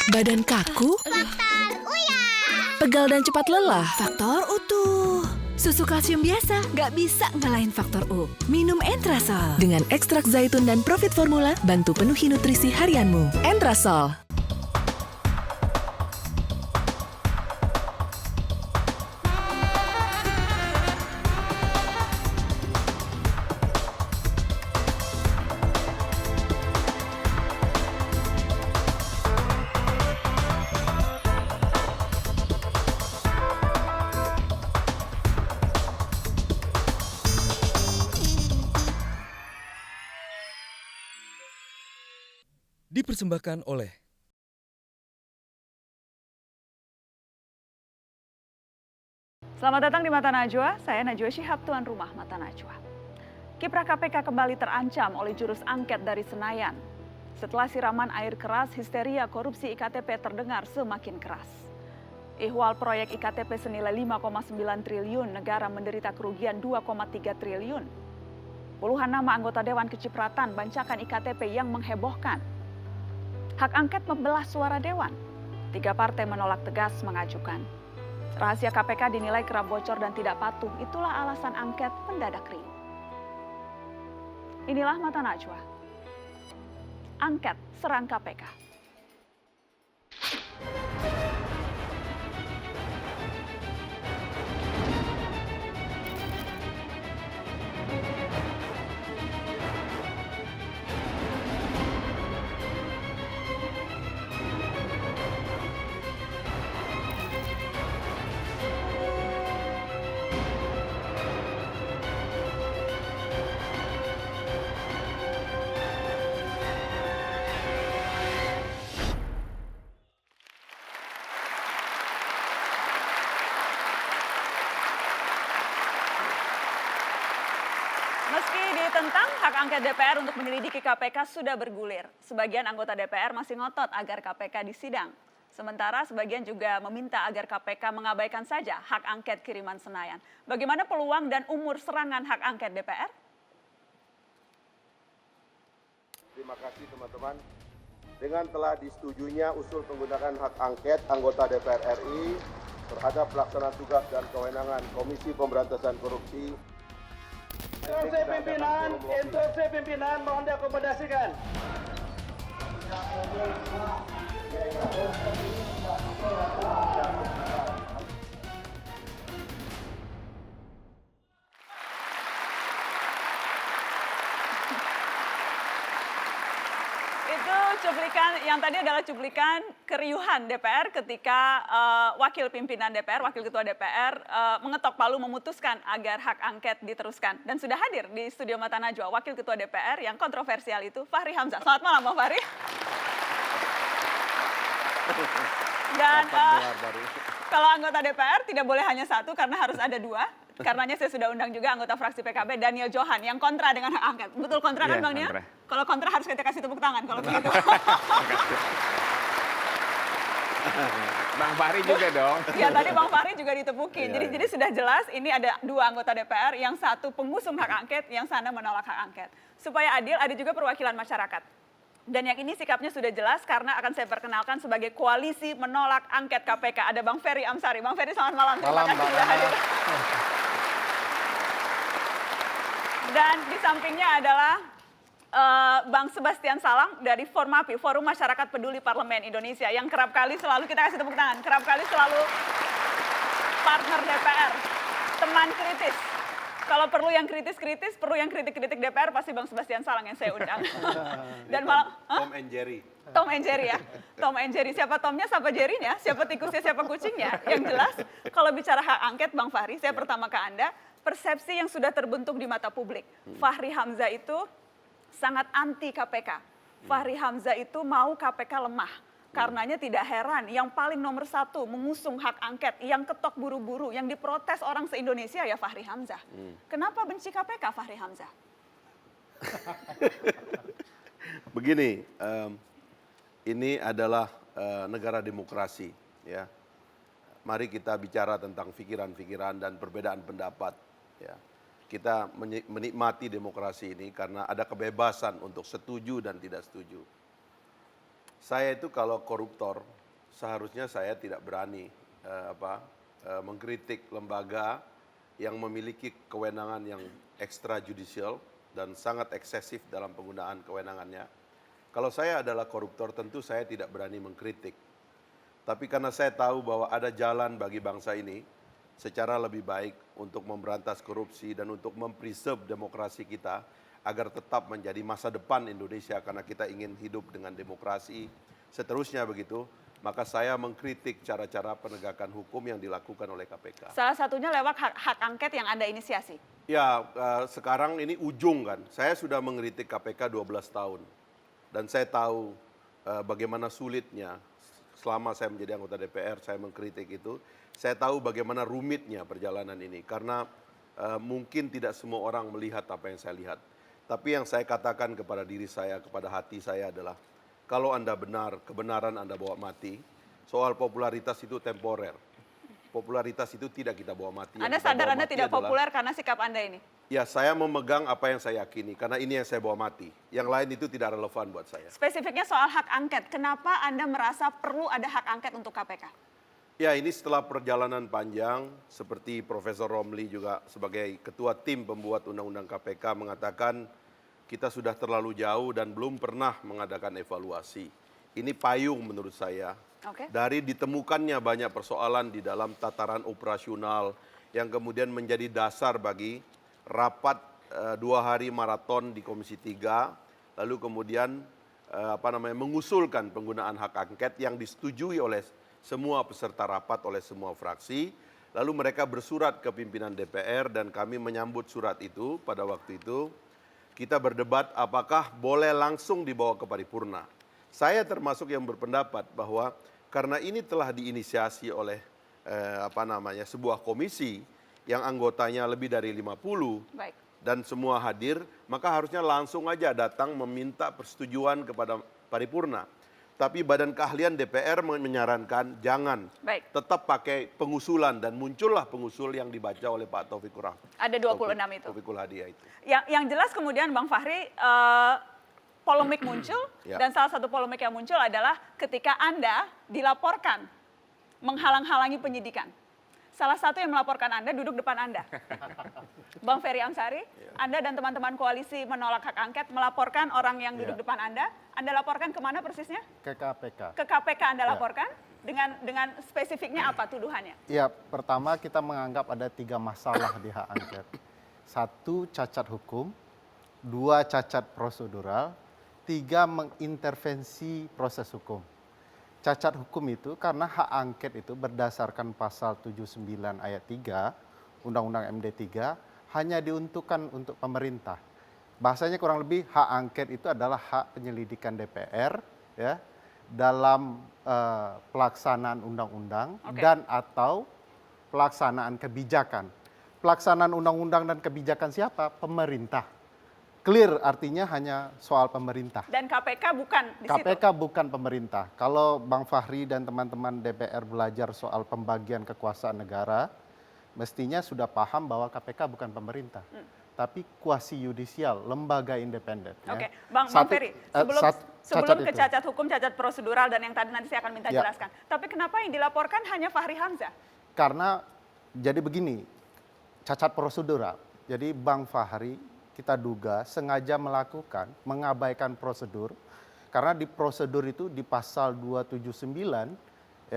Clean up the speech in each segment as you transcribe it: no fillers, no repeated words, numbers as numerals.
Badan kaku? Faktor Uya. Pegal dan cepat lelah? Faktor utuh. Susu kalsium biasa nggak bisa ngalahin faktor U. Minum Entrasol. Dengan ekstrak zaitun dan Profit Formula, bantu penuhi nutrisi harianmu. Entrasol. Dipersembahkan oleh Selamat datang di Mata Najwa, saya Najwa Shihab, tuan rumah Mata Najwa. Kiprah KPK kembali terancam oleh jurus angket dari Senayan. Setelah siraman air keras, histeria korupsi IKTP terdengar semakin keras. Ihwal proyek IKTP senilai 5,9 triliun, negara menderita kerugian 2,3 triliun. Puluhan nama anggota Dewan Kecipratan bancakan IKTP yang menghebohkan. Hak angket membelah suara Dewan. 3 partai menolak tegas mengajukan. Rahasia KPK dinilai kerap bocor dan tidak patuh. Itulah alasan angket mendadak riuh. Inilah Mata Najwa. Angket serang KPK. Meski ditentang, hak angket DPR untuk menyelidiki KPK sudah bergulir. Sebagian anggota DPR masih ngotot agar KPK disidang. Sementara sebagian juga meminta agar KPK mengabaikan saja hak angket kiriman Senayan. Bagaimana peluang dan umur serangan hak angket DPR? Terima kasih teman-teman. Dengan telah disetujuinya usul penggunaan hak angket anggota DPR RI terhadap pelaksanaan tugas dan kewenangan Komisi Pemberantasan Korupsi. Instruksi pimpinan mohon diakomodasikan. Itu cuplikan, yang tadi adalah cuplikan keriuhan DPR ketika wakil pimpinan DPR, wakil ketua DPR mengetok palu memutuskan agar hak angket diteruskan. Dan sudah hadir di studio Mata Najwa, wakil ketua DPR yang kontroversial itu, Fahri Hamzah. Selamat malam Bang Fahri. Dan kalau anggota DPR tidak boleh hanya satu karena harus ada 2. Karenanya saya sudah undang juga anggota fraksi PKB Daniel Johan yang kontra dengan hak angket. Betul kontra kan Bang Nia? Kalau kontra harus kita kasih tepuk tangan kalau begitu. Bang Fahri juga dong. Ya tadi Bang Fahri juga ditepukin. Jadi sudah jelas ini ada 2 anggota DPR, yang satu pengusung hak angket, yang sana menolak hak angket. Supaya adil ada juga perwakilan masyarakat. Dan yang ini sikapnya sudah jelas karena akan saya perkenalkan sebagai koalisi menolak angket KPK. Ada Bang Ferry Amsari. Bang Ferry selamat malam. Terima kasih sudah hadir. Dan di sampingnya adalah Bang Sebastian Salang dari Formapi, Forum Masyarakat Peduli Parlemen Indonesia, yang kerap kali selalu, kita kasih tepuk tangan, kerap kali selalu partner DPR, teman kritis. Kalau perlu yang kritis-kritis, perlu yang kritik-kritik DPR, pasti Bang Sebastian Salang yang saya undang. Dan malam Tom and Jerry. Tom and Jerry ya. Tom and Jerry, siapa Tomnya, siapa Jerry-nya, siapa tikusnya, siapa kucingnya. Yang jelas, kalau bicara hak angket Bang Fahri, saya pertama ke Anda, persepsi yang sudah terbentuk di mata publik. Fahri Hamzah itu sangat anti KPK. Fahri Hamzah itu mau KPK lemah. Karenanya tidak heran yang paling nomor 1 mengusung hak angket, yang ketok buru-buru, yang diprotes orang se-Indonesia ya Fahri Hamzah. Kenapa benci KPK Fahri Hamzah? Begini, ini adalah negara demokrasi, ya. Mari kita bicara tentang pikiran-pikiran dan perbedaan pendapat, ya. Kita menikmati demokrasi ini karena ada kebebasan untuk setuju dan tidak setuju. Saya itu kalau koruptor, seharusnya saya tidak berani mengkritik lembaga yang memiliki kewenangan yang extrajudicial dan sangat eksesif dalam penggunaan kewenangannya. Kalau saya adalah koruptor, tentu saya tidak berani mengkritik. Tapi karena saya tahu bahwa ada jalan bagi bangsa ini secara lebih baik untuk memberantas korupsi dan untuk mempreserve demokrasi kita agar tetap menjadi masa depan Indonesia karena kita ingin hidup dengan demokrasi, seterusnya begitu, maka saya mengkritik cara-cara penegakan hukum yang dilakukan oleh KPK. Salah satunya lewat hak angket yang Anda inisiasi. Ya, sekarang ini ujung kan. Saya sudah mengkritik KPK 12 tahun. Dan saya tahu bagaimana sulitnya selama saya menjadi anggota DPR, saya mengkritik itu. Saya tahu bagaimana rumitnya perjalanan ini. Karena mungkin tidak semua orang melihat apa yang saya lihat. Tapi yang saya katakan kepada diri saya, kepada hati saya adalah, kalau Anda benar, kebenaran Anda bawa mati, soal popularitas itu temporer. Popularitas itu tidak kita bawa mati. Anda sadar Anda tidak populer karena sikap Anda ini? Ya, saya memegang apa yang saya yakini, karena ini yang saya bawa mati. Yang lain itu tidak relevan buat saya. Spesifiknya soal hak angket, kenapa Anda merasa perlu ada hak angket untuk KPK? Ya, ini setelah perjalanan panjang, seperti Profesor Romli juga sebagai ketua tim pembuat Undang-Undang KPK mengatakan, kita sudah terlalu jauh dan belum pernah mengadakan evaluasi. Ini payung menurut saya. Dari ditemukannya banyak persoalan di dalam tataran operasional yang kemudian menjadi dasar bagi rapat 2 hari maraton di Komisi 3, lalu kemudian mengusulkan penggunaan hak angket yang disetujui oleh semua peserta rapat, oleh semua fraksi. Lalu mereka bersurat ke pimpinan DPR dan kami menyambut surat itu pada waktu itu. Kita berdebat apakah boleh langsung dibawa ke paripurna. Saya termasuk yang berpendapat bahwa karena ini telah diinisiasi oleh sebuah komisi yang anggotanya lebih dari 50 dan semua hadir, maka harusnya langsung aja datang meminta persetujuan kepada paripurna. Tapi Badan Keahlian DPR menyarankan jangan, tetap pakai pengusulan dan muncullah pengusul yang dibaca oleh Pak Taufikur Rahman. Ada 26 itu. Taufikul Hadiah itu. Yang jelas kemudian Bang Fahri, polemik muncul dan salah satu polemik yang muncul adalah ketika Anda dilaporkan menghalang-halangi penyidikan. Salah satu yang melaporkan Anda duduk depan Anda. Bang Ferry Amsari, Anda dan teman-teman koalisi menolak hak angket, melaporkan orang yang duduk depan Anda. Anda laporkan kemana persisnya? Ke KPK. Ke KPK Anda laporkan? Dengan spesifiknya apa tuduhannya? Ya, pertama kita menganggap ada 3 masalah di hak angket. 1, cacat hukum. 2, cacat prosedural. 3, mengintervensi proses hukum. Cacat hukum itu karena hak angket itu berdasarkan pasal 79 ayat 3 Undang-Undang MD 3 hanya diuntukkan untuk pemerintah. Bahasanya kurang lebih hak angket itu adalah hak penyelidikan DPR ya dalam pelaksanaan undang-undang dan atau pelaksanaan kebijakan. Pelaksanaan undang-undang dan kebijakan siapa? Pemerintah. Clear artinya hanya soal pemerintah. Dan KPK bukan di situ? KPK bukan pemerintah. Kalau Bang Fahri dan teman-teman DPR belajar soal pembagian kekuasaan negara, mestinya sudah paham bahwa KPK bukan pemerintah. Tapi kuasi yudisial, lembaga independen. Oke, Bang Ferry, sebelum ke cacat hukum, cacat prosedural, dan yang tadi nanti saya akan minta jelaskan. Tapi kenapa yang dilaporkan hanya Fahri Hamzah? Karena, jadi begini, cacat prosedural. Jadi Bang Fahri, kita duga sengaja mengabaikan prosedur, karena di prosedur itu di pasal 279,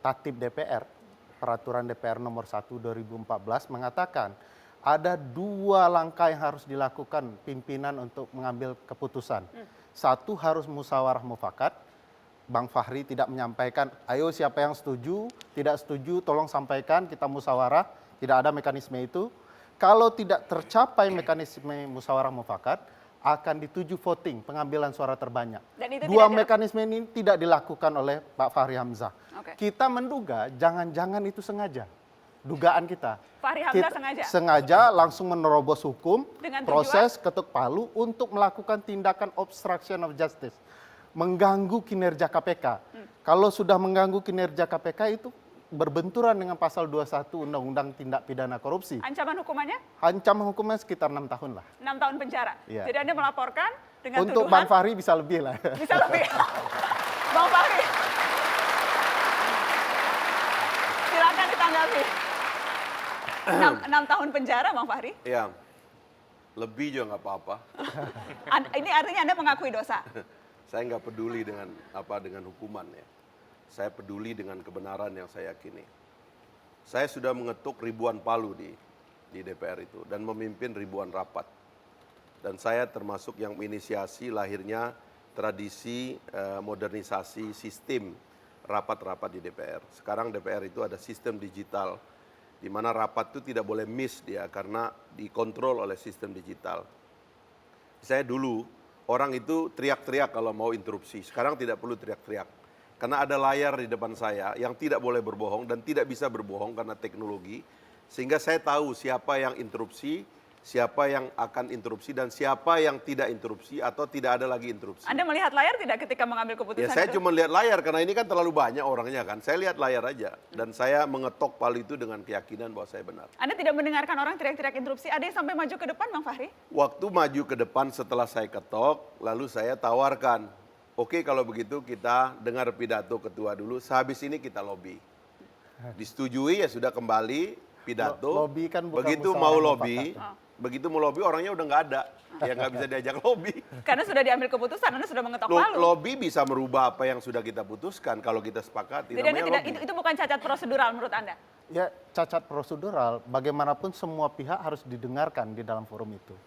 Tatib DPR, Peraturan DPR nomor 1 2014 mengatakan, ada 2 langkah yang harus dilakukan pimpinan untuk mengambil keputusan. 1 harus musyawarah mufakat. Bang Fahri tidak menyampaikan, ayo siapa yang setuju, tidak setuju tolong sampaikan, kita musyawarah, tidak ada mekanisme itu. Kalau tidak tercapai mekanisme musyawarah mufakat, akan dituju voting, pengambilan suara terbanyak. 2 mekanisme ini tidak dilakukan oleh Pak Fahri Hamzah. Kita menduga jangan-jangan itu sengaja. Dugaan kita. Fahri Hamzah sengaja? Sengaja langsung menerobos hukum, proses ketuk palu untuk melakukan tindakan obstruction of justice. Mengganggu kinerja KPK. Kalau sudah mengganggu kinerja KPK itu berbenturan dengan pasal 21 Undang-Undang Tindak Pidana Korupsi. Ancaman hukumannya? Ancaman hukumannya sekitar 6 tahun lah. 6 tahun penjara? Ya. Jadi Anda melaporkan dengan Untuk tuduhan? Bang Fahri bisa lebih lah. Bisa lebih. Bang Fahri. Silakan ditanggapi. 6 tahun penjara Bang Fahri. Ya, lebih juga nggak apa-apa. Ini artinya Anda mengakui dosa. Saya nggak peduli dengan hukuman ya. Saya peduli dengan kebenaran yang saya yakini. Saya sudah mengetuk ribuan palu di DPR itu dan memimpin ribuan rapat. Dan saya termasuk yang menginisiasi lahirnya tradisi modernisasi sistem rapat-rapat di DPR. Sekarang DPR itu ada sistem digital, di mana rapat itu tidak boleh miss dia karena dikontrol oleh sistem digital. Saya dulu, orang itu teriak-teriak kalau mau interupsi. Sekarang tidak perlu teriak-teriak. Karena ada layar di depan saya yang tidak boleh berbohong dan tidak bisa berbohong karena teknologi. Sehingga saya tahu siapa yang interupsi, siapa yang akan interupsi, dan siapa yang tidak interupsi atau tidak ada lagi interupsi. Anda melihat layar tidak ketika mengambil keputusan? Ya saya itu? cuma lihat layar karena ini kan terlalu banyak orangnya kan. Saya lihat layar aja dan saya mengetok palu itu dengan keyakinan bahwa saya benar. Anda tidak mendengarkan orang teriak-teriak interupsi, ada yang sampai maju ke depan Bang Fahri? Waktu maju ke depan setelah saya ketok, lalu saya tawarkan, oke kalau begitu kita dengar pidato ketua dulu, sehabis ini kita lobby. Disetujui ya sudah kembali pidato, Lobby kan bukan begitu musyawarah mau mufakat. lobby, begitu mau lobby orangnya udah nggak ada, ya nggak bisa diajak lobby. Karena sudah diambil keputusan, Anda sudah mengetok palu. Lobby bisa merubah apa yang sudah kita putuskan kalau kita sepakati. Jadi Anda namanya tidak, lobby. itu bukan cacat prosedural menurut Anda? Ya, cacat prosedural, bagaimanapun semua pihak harus didengarkan di dalam forum itu.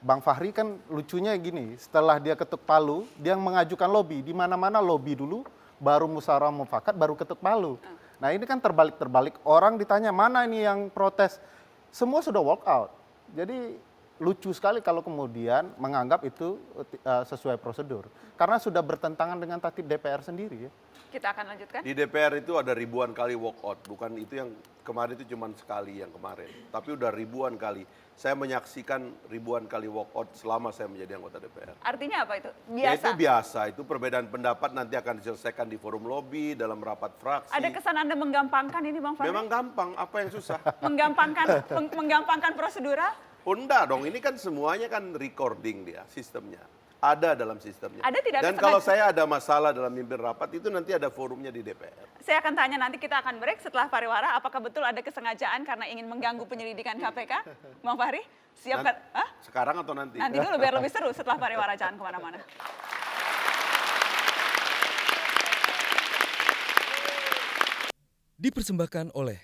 Bang Fahri kan lucunya gini, setelah dia ketuk palu, dia mengajukan lobby. Di mana-mana lobby dulu, baru musyawarah mufakat, baru ketuk palu. Nah ini kan terbalik-terbalik, orang ditanya mana ini yang protes, semua sudah walk out. Jadi lucu sekali kalau kemudian menganggap itu sesuai prosedur. Karena sudah bertentangan dengan tatib DPR sendiri ya. Kita akan lanjutkan. Di DPR itu ada ribuan kali walk out, bukan itu yang kemarin itu cuma sekali yang kemarin. Tapi udah ribuan kali. Saya menyaksikan ribuan kali walk out selama saya menjadi anggota DPR. Artinya apa itu? Ya Biasa? itu biasa, itu perbedaan pendapat nanti akan diselesaikan di forum lobby, dalam rapat fraksi. Ada kesan Anda menggampangkan ini Bang Fahri? Memang gampang, apa yang susah? Menggampangkan prosedural? Oh enggak dong, ini kan semuanya kan recording dia, sistemnya. Ada dalam sistemnya. Ada tidak Dan kesengaja- kalau saya ada masalah dalam mimpin rapat, itu nanti ada forumnya di DPR. Saya akan tanya nanti, kita akan break setelah pariwara, apakah betul ada kesengajaan karena ingin mengganggu penyelidikan KPK? Bang Fahri, siap kan? Hah? Sekarang atau nanti? Nanti dulu biar lebih seru setelah pariwara, jangan kemana-mana. Dipersembahkan oleh